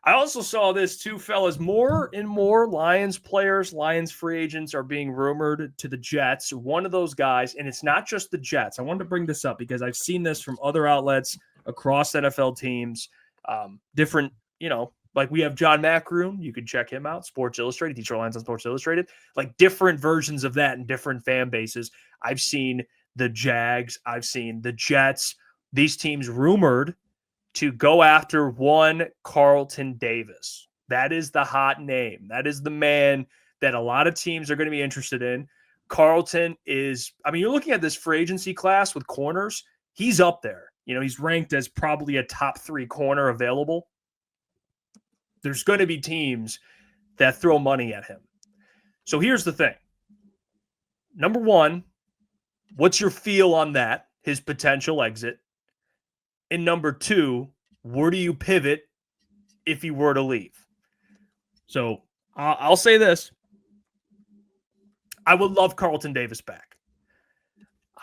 I also saw this too, fellas. More and more Lions players, Lions free agents are being rumored to the Jets. One of those guys, and it's not just the Jets. I wanted to bring this up because I've seen this from other outlets across NFL teams. Different, like we have John Macroom. You can check him out. Sports Illustrated, Detroit Lions on Sports Illustrated. Like different versions of that in different fan bases. I've seen the Jags. I've seen the Jets. These teams rumored to go after one Carlton Davis. That is the hot name. That is the man that a lot of teams are going to be interested in. Carlton is, you're looking at this free agency class with corners. He's up there. He's ranked as probably a top 3 corner available. There's going to be teams that throw money at him. So here's the thing. Number one, what's your feel on that, his potential exit? And number 2, where do you pivot if he were to leave? So I'll say this. I would love Carlton Davis back.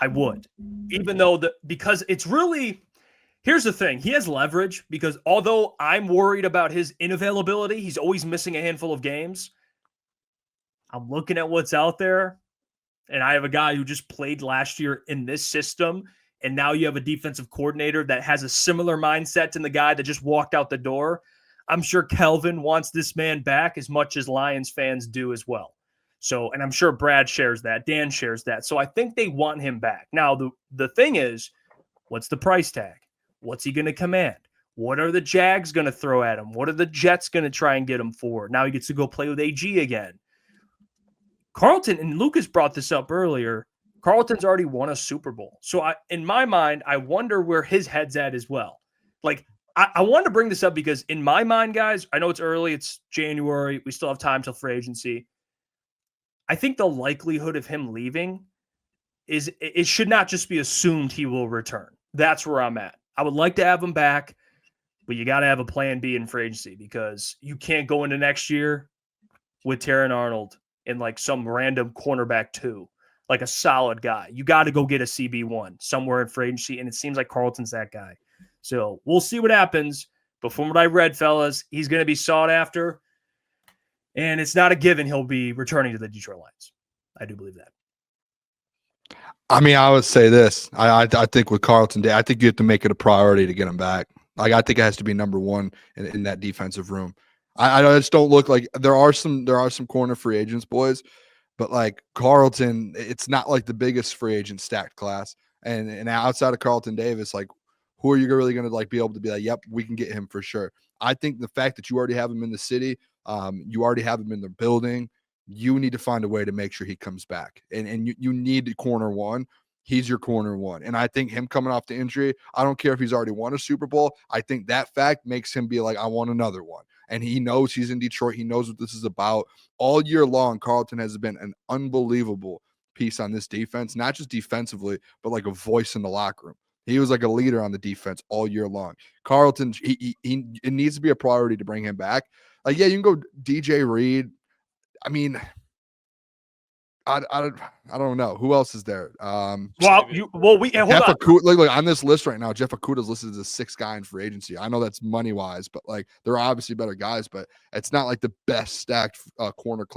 I would. Even though because it's really, here's the thing. He has leverage because although I'm worried about his inavailability, he's always missing a handful of games. I'm looking at what's out there, and I have a guy who just played last year in this system. And now you have a defensive coordinator that has a similar mindset to the guy that just walked out the door. I'm sure Kelvin wants this man back as much as Lions fans do as well. So, and I'm sure Brad shares that. Dan shares that. So I think they want him back. Now, the thing is, what's the price tag? What's he going to command? What are the Jags going to throw at him? What are the Jets going to try and get him for? Now he gets to go play with AG again. Carlton, and Lucas brought this up earlier, Carlton's already won a Super Bowl. So in my mind, I wonder where his head's at as well. Like, I wanted to bring this up because in my mind, guys, I know it's early. It's January. We still have time till free agency. I think the likelihood of him leaving is it should not just be assumed he will return. That's where I'm at. I would like to have him back, but you got to have a plan B in free agency because you can't go into next year with Terron Arnold and like some random cornerback 2. Like a solid guy. You got to go get a CB1 somewhere in free agency, and it seems like Carlton's that guy. So we'll see what happens. But from what I read, fellas, he's going to be sought after, and it's not a given he'll be returning to the Detroit Lions. I do believe that. I would say this. I think with Carlton Day, I think you have to make it a priority to get him back. Like I think it has to be number 1 in that defensive room. I just don't look like there are some corner free agents, boys. But like Carlton, it's not like the biggest free agent stacked class. And outside of Carlton Davis, like who are you really going to like be able to be like, yep, we can get him for sure. I think the fact that you already have him in the city, you already have him in the building, you need to find a way to make sure he comes back. And you need corner 1. He's your corner 1. And I think him coming off the injury, I don't care if he's already won a Super Bowl. I think that fact makes him be like, I want another one. And he knows he's in Detroit. He knows what this is about. All year long, Carlton has been an unbelievable piece on this defense, not just defensively, but like a voice in the locker room. He was like a leader on the defense all year long. Carlton, it needs to be a priority to bring him back. Like, yeah, you can go DJ Reed. I don't know who else is there. Hold on. Look on this list right now. Jeff Okudah's listed as a 6th guy in free agency. I know that's money wise, but like there are obviously better guys, but it's not like the best stacked corner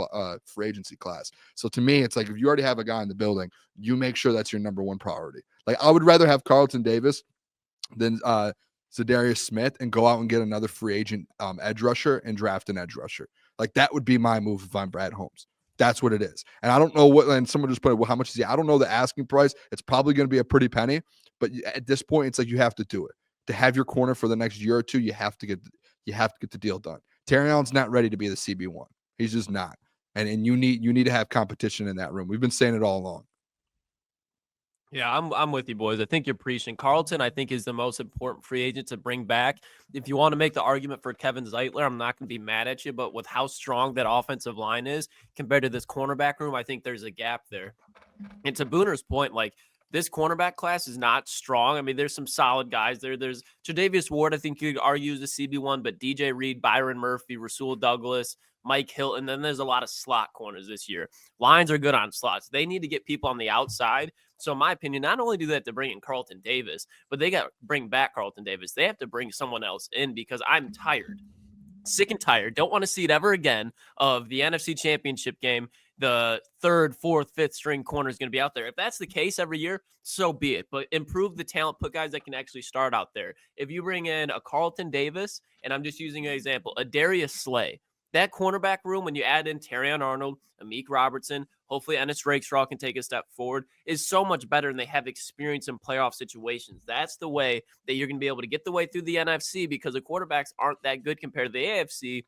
free agency class. So to me, it's like if you already have a guy in the building, you make sure that's your number 1 priority. Like I would rather have Carlton Davis than Zadarius Smith and go out and get another free agent edge rusher and draft an edge rusher. Like that would be my move if I'm Brad Holmes. That's what it is. And I don't know what, and someone just put it, well, how much is he? I don't know the asking price. It's probably going to be a pretty penny, but at this point, it's like you have to do it. To have your corner for the next year or 2, you have to get the deal done. Terry Allen's not ready to be the CB1. He's just not. And you need to have competition in that room. We've been saying it all along. Yeah, I'm with you, boys. I think you're preaching. Carlton, I think, is the most important free agent to bring back. If you want to make the argument for Kevin Zeitler, I'm not going to be mad at you, but with how strong that offensive line is compared to this cornerback room, I think there's a gap there. And to Booner's point, like, this cornerback class is not strong. I mean, there's some solid guys there. There's Tre'Davious Ward, I think you could argue is a CB1, but DJ Reed, Byron Murphy, Rasul Douglas, Mike Hilton. Then there's a lot of slot corners this year. Lions are good on slots. They need to get people on the outside. So in my opinion, not only do they have to bring in Carlton Davis, but they got to bring back Carlton Davis. They have to bring someone else in because I'm tired Sick and tired. Don't want to see it ever again of the NFC Championship game. The third, fourth, fifth string corner is going to be out there. If that's the case every year, so be it. But improve the talent, put guys that can actually start out there. If you bring in a Carlton Davis, and I'm just using an example, a Darius Slay, that cornerback room, when you add in Terrion Arnold, Amik Robertson, hopefully Ennis Rakestraw can take a step forward, is so much better, and they have experience in playoff situations. That's the way that you're going to be able to get the way through the NFC, because the quarterbacks aren't that good compared to the AFC.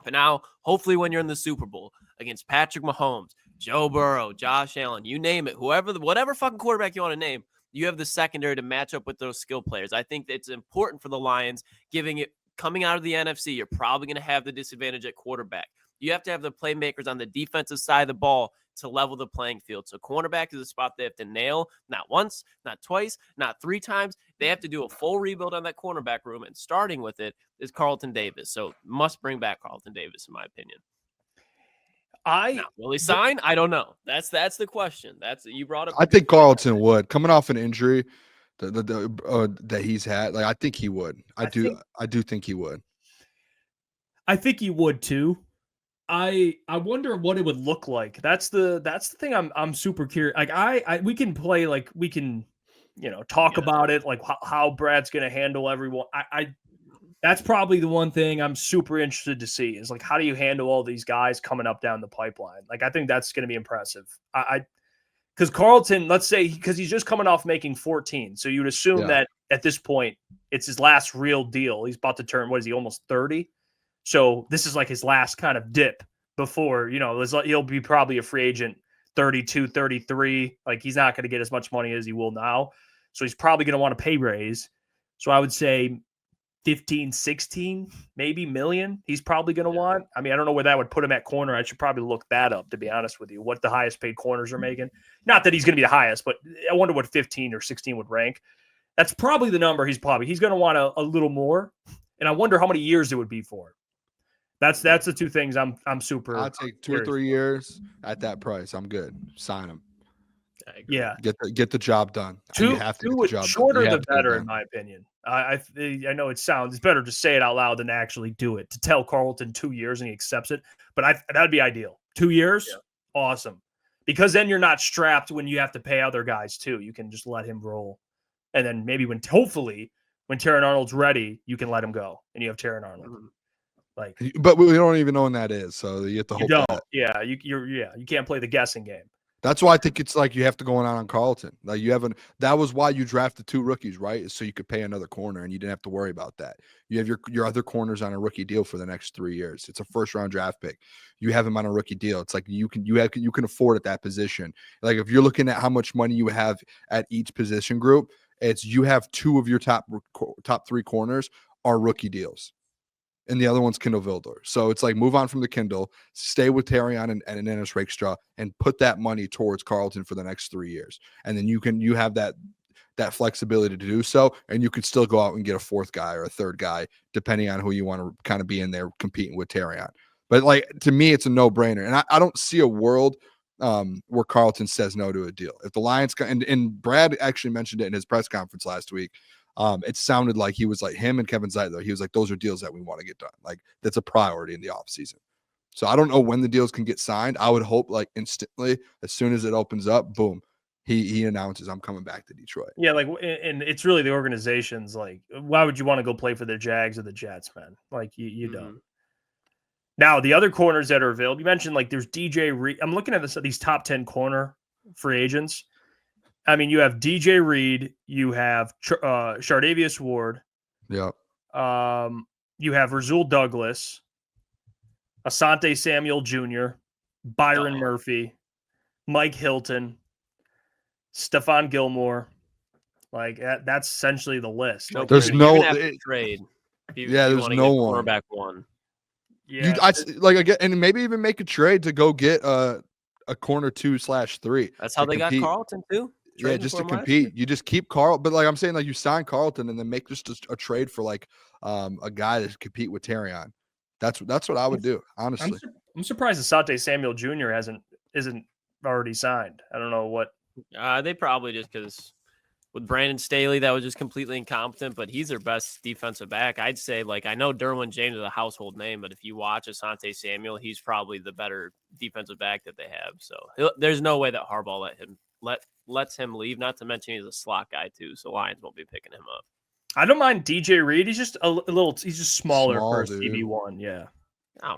But now, hopefully, when you're in the Super Bowl against Patrick Mahomes, Joe Burrow, Josh Allen, you name it, whatever fucking quarterback you want to name, you have the secondary to match up with those skill players. I think it's important for the Lions, coming out of the NFC, you're probably going to have the disadvantage at quarterback. You have to have the playmakers on the defensive side of the ball to level the playing field. So cornerback is a spot they have to nail, not once, not twice, not 3 times. They have to do a full rebuild on that cornerback room, and starting with it is Carlton Davis. So must bring back Carlton Davis, in my opinion. Will he sign? I don't know. That's the question. You brought up. I think Carlton would, coming off an injury that he's had. Like, I think he would. I do think he would. I think he would too. I wonder what it would look like. That's the thing I'm super curious. Like we can play, like we can, talk about it, like how Brad's going to handle everyone. That's probably the one thing I'm super interested to see is, like, how do you handle all these guys coming up down the pipeline? Like, I think that's going to be impressive. Because Carlton, let's say, because he's just coming off making 14. So you'd assume that at this point, it's his last real deal. He's about to turn, what is he, almost 30? So this is like his last kind of dip before, he'll be probably a free agent 32, 33. Like, he's not going to get as much money as he will now. So he's probably going to want a pay raise. So I would say 15, 16, maybe million he's probably going to want. I mean, I don't know where that would put him at corner. I should probably look that up, to be honest with you, what the highest paid corners are making. Not that he's going to be the highest, but I wonder what 15 or 16 would rank. That's probably the number he's going to want a little more. And I wonder how many years it would be for. That's the two things I'm super. I'll take 2 or 3 years at that price. I'm good. Sign him. Yeah. Get the job done. You have to get the job shorter done. The better, in my opinion. I know it's better to say it out loud than to actually do it. To tell Carlton 2 years and he accepts it, but that'd be ideal. 2 years, awesome. Because then you're not strapped when you have to pay other guys too. You can just let him roll, and then maybe hopefully when Terrion Arnold's ready, you can let him go, and you have Terrion Arnold. But we don't even know when that is, so you have to hope. That. Yeah, you can't play the guessing game. That's why I think it's like you have to go on Carlton. Like that was why you drafted 2 rookies, right? So you could pay another corner and you didn't have to worry about that. You have your other corners on a rookie deal for the next 3 years. It's a first-round draft pick. You have him on a rookie deal. It's like you can afford at that position. Like, if you're looking at how much money you have at each position group, it's you have 2 of your top 3 corners are rookie deals. And the other one's Kindle Vildor. So it's like, move on from the Kindle, stay with Terrion and Ennis Rakestraw, and put that money towards Carlton for the next 3 years. And then you have that flexibility to do so, and you could still go out and get a 4th guy or a 3rd guy, depending on who you want to kind of be in there competing with Terrion. But, like, to me, it's a no-brainer. And I don't see a world where Carlton says no to a deal. If the Lions and Brad actually mentioned it in his press conference last week. It sounded like he was like, him and Kevin Zeitler, he was like, those are deals that we want to get done. Like, that's a priority in the offseason. So I don't know when the deals can get signed. I would hope, like, instantly, as soon as it opens up, boom, he announces, I'm coming back to Detroit. Yeah, like, and it's really the organization's like, why would you want to go play for the Jags or the Jets, man? Like, you don't. Now, the other corners that are available, you mentioned, like, there's DJ Reed. I'm looking at these top 10 corner free agents. I mean, you have DJ Reed, you have Chardavius Ward. Yeah. You have Rasul Douglas, Asante Samuel Jr., Byron Murphy, Mike Hilton, Stephon Gilmore. Like, that's essentially the list. Like, there's no trade. There's no one. Cornerback one. Yeah. Again, and maybe even make a trade to go get a corner 2/3. That's how they got Carlton too. Yeah, just to compete. You just keep Carl, but, like I'm saying, like, you sign Carlton and then make just a trade for, like, a guy to compete with Terrion. That's what I would do, honestly. I'm surprised Asante Samuel Jr. isn't already signed. I don't know what. They probably just because with Brandon Staley that was just completely incompetent, but he's their best defensive back. I'd say, like, I know Derwin James is a household name, but if you watch Asante Samuel, he's probably the better defensive back that they have. So there's no way that Harbaugh lets him leave, not to mention he's a slot guy too, so Lions won't be picking him up. I don't mind DJ Reed. He's just a little. He's just smaller Small, for a dude. CB1. Yeah. I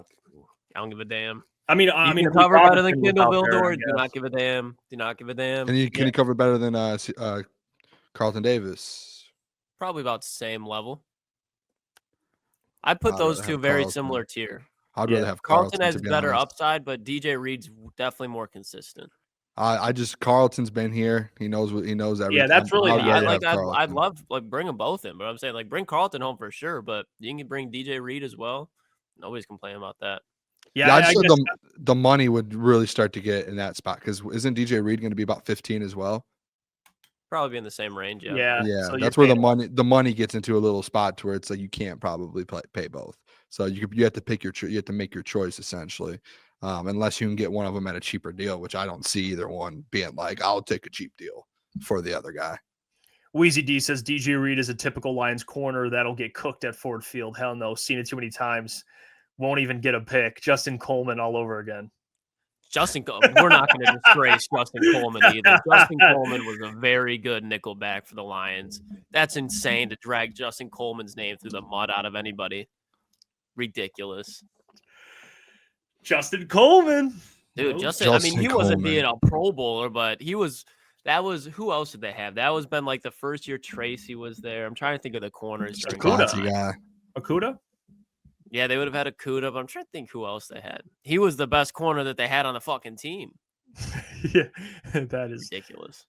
don't give a damn. I mean, You can cover better than Robinson was Kendall out there, Vildor. I Do guess. not give a damn. Do not give a damn. Can you cover better than Carlton Davis? Probably about the same level. I put I'd those rather two have very Carlton. similar tier. I'd Yeah. rather have Carlton has to be better honest. upside, but DJ Reed's definitely more consistent. Carlton's been here. He knows everything. Yeah, that's really I'd the- rather I'd have I'd Carlton. love bring them both in, but I'm saying like bring Carlton home for sure. But you can bring DJ Reed as well. Nobody's complaining about that. Yeah, I I just guess said the money would really start to get in that spot because isn't DJ Reed going to be about 15 as well? Probably be in the same range. Yeah. yeah. So That's you're where paying- the money gets into a little spot to where it's like you can't probably pay both. So you have to pick you have to make your choice essentially, unless you can get one of them at a cheaper deal, which I don't see either one being like I'll take a cheap deal for the other guy. Wheezy D says DJ Reed is a typical Lions corner that'll get cooked at Ford Field. Hell no, seen it too many times. Won't even get a pick. Justin Coleman all over again. We're not going to disgrace Justin Coleman either. Justin Coleman was a very good nickel back for the Lions. That's insane to drag Justin Coleman's name through the mud out of anybody. Ridiculous. Justin Coleman. Dude, Nope. Justin, I mean, he wasn't Coleman. being a Pro Bowler, but who else did they have? That was been like the first year Tracy was there. I'm trying to think of the corners. during that Okudah. Classy time. guy. Okudah? Yeah, they would have had Okudah, but I'm trying to think who else they had. He was the best corner that they had on the fucking team. Yeah, that is Ridiculous.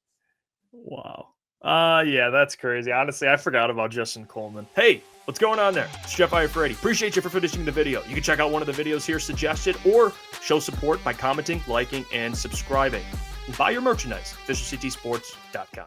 wow. Yeah, that's crazy. Honestly, I forgot about Justin Coleman. Hey, what's going on there? It's Jeff Iafrate. Appreciate you for finishing the video. You can check out one of the videos here suggested or show support by commenting, liking, and subscribing. And buy your merchandise, FisherCTSports.com.